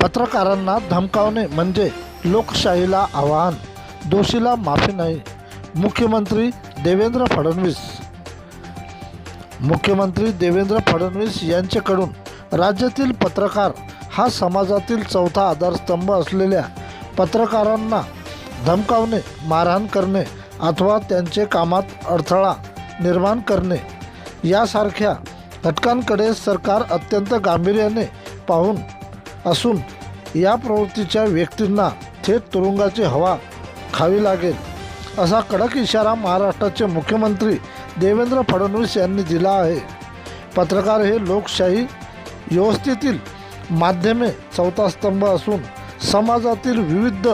पत्रकारांना धमकावणे म्हणजे लोकशाहीला आव्हान, दोषीला माफी नाही. मुख्यमंत्री देवेंद्र फडणवीस. मुख्यमंत्री देवेंद्र फडणवीस यांच्याकडून राज्यातील पत्रकार हा समाजातील चौथा आधारस्तंभ असलेल्या पत्रकारांना धमकावणे, मारहाण करणे अथवा त्यांचे कामात अडथळा निर्माण करणे यासारख्या घटकांकडे सरकार अत्यंत गांभीर्याने पाहून असून या प्रवृत्तीच्या व्यक्तींना थेट तुरुंगाची हवा खावी लागेल, असा कडक इशारा महाराष्ट्राचे मुख्यमंत्री देवेंद्र फडणवीस यांनी दिला आहे. पत्रकार हे लोकशाही व्यवस्थेतील माध्यमे चौथा स्तंभ असून समाजातील विविध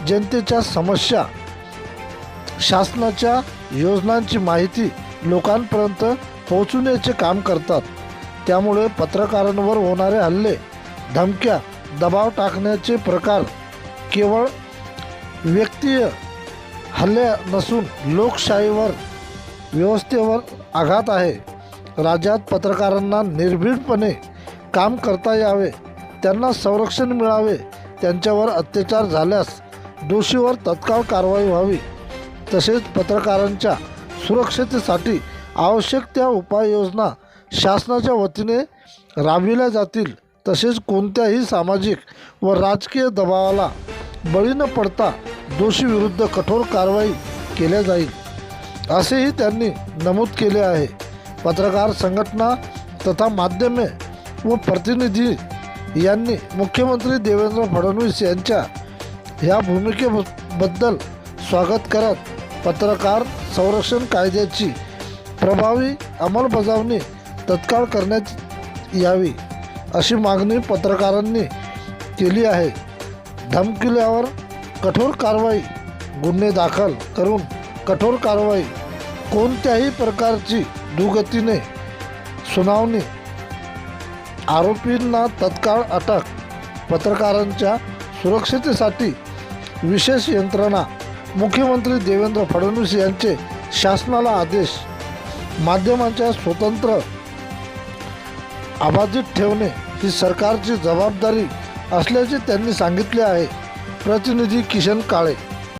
जनतेच्या समस्या, शासनाच्या योजनांची माहिती लोकांपर्यंत पोहोचवण्याचे काम करतात. त्यामुळे पत्रकारांवर होणारे हल्ले, धमक्या, दबाव टाकण्याचे प्रकार केवळ व्यक्तिगत हल्ले नसून लोकशाहीवर, व्यवस्थेवर आघात आहे. राज्यात पत्रकारांना निर्भीडपणे काम करता यावे, त्यांना संरक्षण मिळावे, त्यांच्यावर अत्याचार झाल्यास दोषीवर तत्काळ कारवाई व्हावी, तसेच पत्रकारांच्या सुरक्षेसाठी आवश्यक त्या उपाययोजना शासनाच्या वतीने राबविल्या जातील. तसेच कोणत्याही सामाजिक व राजकीय दबावाला बळी न पडता दोषीविरुद्ध कठोर कारवाई केल्या जाईल, असेही त्यांनी नमूद केले आहे. पत्रकार संघटना तथा माध्यमे व प्रतिनिधी यांनी मुख्यमंत्री देवेंद्र फडणवीस यांच्या ह्या भूमिकेबद्दल स्वागत करत पत्रकार संरक्षण कायद्याची प्रभावी अंमलबजावणी तत्काळ करण्यात यावी, अशी मागणी पत्रकारांनी केली आहे. धमकिल्यावर कठोर कारवाई, गुन्हे दाखल करून कठोर कारवाई, कोणत्याही प्रकारची दुगतीने सुनावणी, आरोपींना तत्काळ अटक, पत्रकारांच्या सुरक्षेसाठी विशेष यंत्रणा, मुख्यमंत्री देवेंद्र फडणवीस यांचे शासनाला आदेश, माध्यमांच्या स्वतंत्र अबाधित ठेवणे ही सरकारची जबाबदारी असल्याचे त्यांनी सांगितले आहे. प्रतिनिधी किशन काळे.